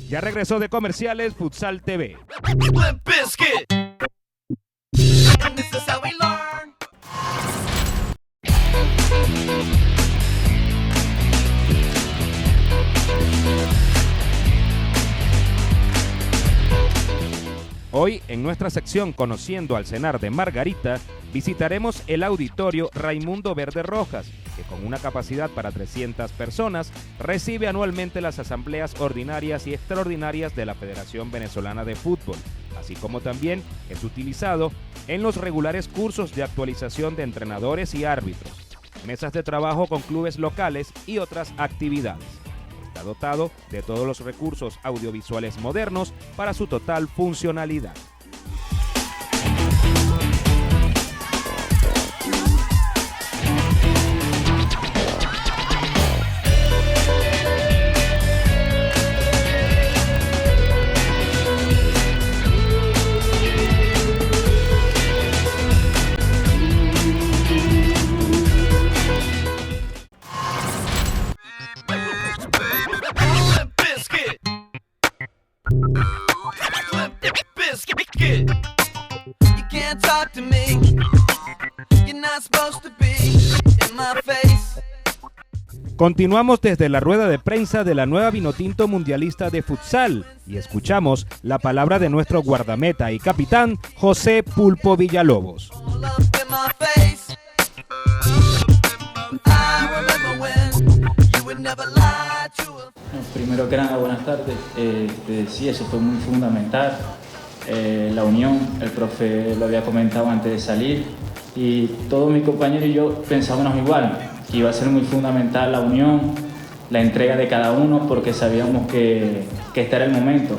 Ya regresó de comerciales Futsal TV. Hoy, en nuestra sección Conociendo al Cenar de Margarita, visitaremos el auditorio Raimundo Verde Rojas, que con una capacidad para 300 personas, recibe anualmente las asambleas ordinarias y extraordinarias de la Federación Venezolana de Fútbol, así como también es utilizado en los regulares cursos de actualización de entrenadores y árbitros, mesas de trabajo con clubes locales y otras actividades. Está dotado de todos los recursos audiovisuales modernos para su total funcionalidad. Continuamos desde la rueda de prensa de la nueva Vinotinto Mundialista de Futsal y escuchamos la palabra de nuestro guardameta y capitán José Pulpo Villalobos. Primero que nada, buenas tardes. Sí, eso fue muy fundamental. La unión, el profe lo había comentado antes de salir y todos mis compañeros y yo pensábamos igual, que iba a ser muy fundamental la unión, la entrega de cada uno, porque sabíamos que este era el momento.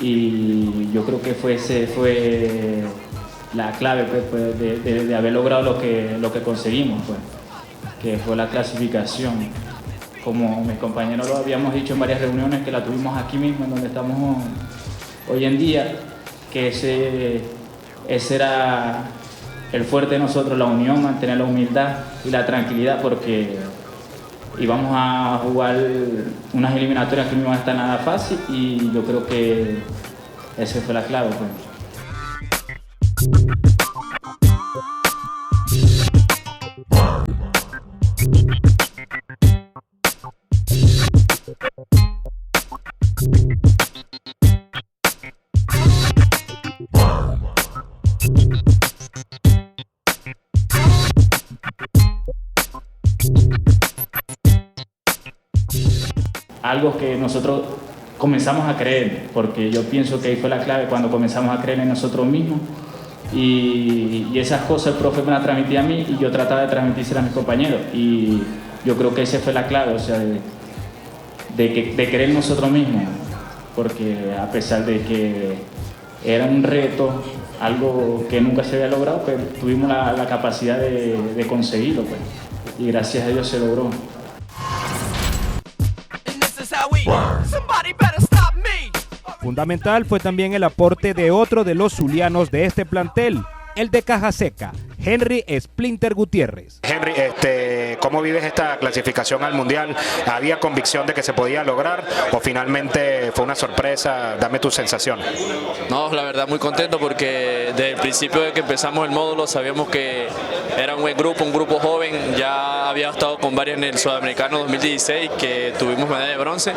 Y yo creo que fue la clave pues, de haber logrado lo que conseguimos, pues, que fue la clasificación. Como mis compañeros lo habíamos dicho en varias reuniones, que la tuvimos aquí mismo, en donde estamos hoy en día, que ese era el fuerte de nosotros, la unión, mantener la humildad y la tranquilidad, porque íbamos a jugar unas eliminatorias que no iban a estar nada fácil y yo creo que esa fue la clave, pues. Algo que nosotros comenzamos a creer, porque yo pienso que ahí fue la clave, cuando comenzamos a creer en nosotros mismos y esas cosas el profe me las transmitía a mí y yo trataba de transmitírsela a mis compañeros y yo creo que esa fue la clave, o sea, de creer en nosotros mismos, porque a pesar de que era un reto, algo que nunca se había logrado, pues tuvimos la capacidad de conseguirlo, pues, y gracias a Dios se logró. Fundamental fue también el aporte de otro de los zulianos de este plantel, el de Caja Seca, Henry Splinter Gutiérrez. Henry, ¿cómo vives esta clasificación al Mundial? ¿Había convicción de que se podía lograr o finalmente fue una sorpresa? Dame tus sensaciones. No, la verdad muy contento porque desde el principio de que empezamos el módulo sabíamos que era un buen grupo, un grupo joven. Ya había estado con varios en el Sudamericano 2016 que tuvimos medalla de bronce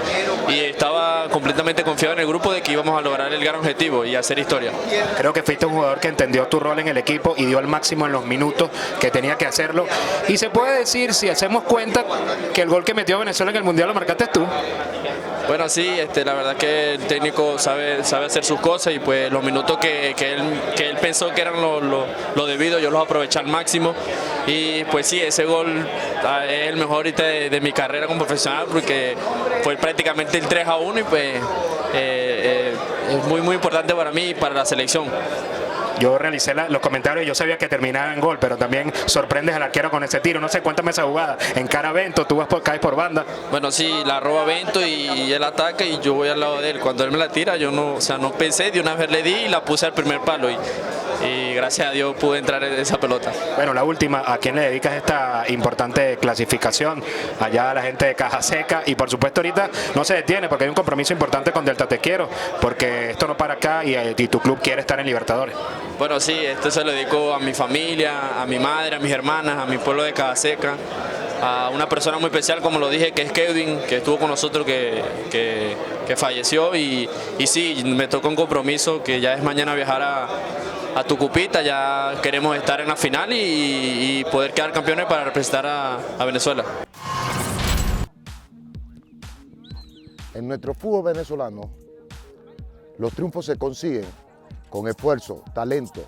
y estaba completamente confiado en el grupo de que íbamos a lograr el gran objetivo y hacer historia. Creo que fuiste un jugador que entendió tu rol en el equipo y dio el máximo en los minutos que tenía que hacerlo. Y se puede decir, si hacemos cuenta, que el gol que metió Venezuela en el Mundial lo marcaste tú. Bueno, sí, la verdad que el técnico sabe hacer sus cosas y pues los minutos que él pensó que eran lo debido, yo los aproveché al máximo y pues sí, ese gol es el mejor ahorita de mi carrera como profesional porque fue prácticamente el 3-1 y pues es muy importante para mí y para la selección. Yo realicé los comentarios y yo sabía que terminaba en gol, pero también sorprendes al arquero con ese tiro. No sé, cuéntame esa jugada. Encara a Bento, tú caes por banda. Bueno, sí, la roba Bento y él ataca y yo voy al lado de él. Cuando él me la tira, yo no pensé, de una vez le di y la puse al primer palo. y gracias a Dios pude entrar en esa pelota. Bueno, la última, ¿a quién le dedicas esta importante clasificación? Allá a la gente de Caja Seca, y por supuesto ahorita no se detiene porque hay un compromiso importante con Delta Te Quiero, porque esto no para acá y tu club quiere estar en Libertadores. Bueno, sí, esto se lo dedico a mi familia, a mi madre, a mis hermanas, a mi pueblo de Caja Seca, a una persona muy especial, como lo dije, que es Kevin, que estuvo con nosotros, que falleció, y sí, me tocó un compromiso que ya es mañana viajar a Tucupita. Ya queremos estar en la final y poder quedar campeones para representar a Venezuela. En nuestro fútbol venezolano, los triunfos se consiguen con esfuerzo, talento,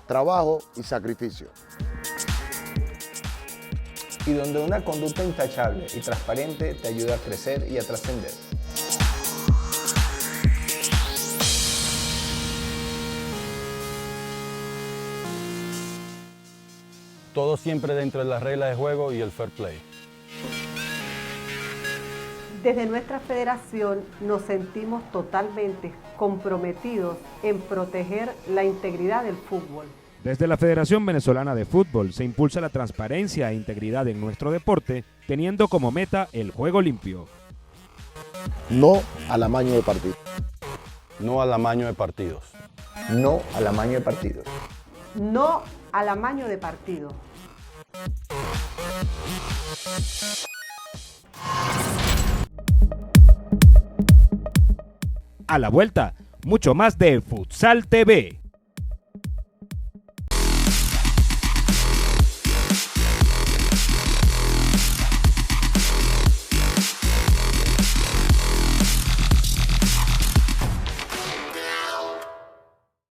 trabajo y sacrificio. Y donde una conducta intachable y transparente te ayuda a crecer y a trascender. Todo siempre dentro de las reglas de juego y el fair play. Desde nuestra federación nos sentimos totalmente comprometidos en proteger la integridad del fútbol. Desde la Federación Venezolana de Fútbol se impulsa la transparencia e integridad en nuestro deporte, teniendo como meta el juego limpio. No al amaño de partidos. No al amaño de partidos. No al amaño de partidos. No al amaño de partido. A la vuelta, mucho más de Futsal TV.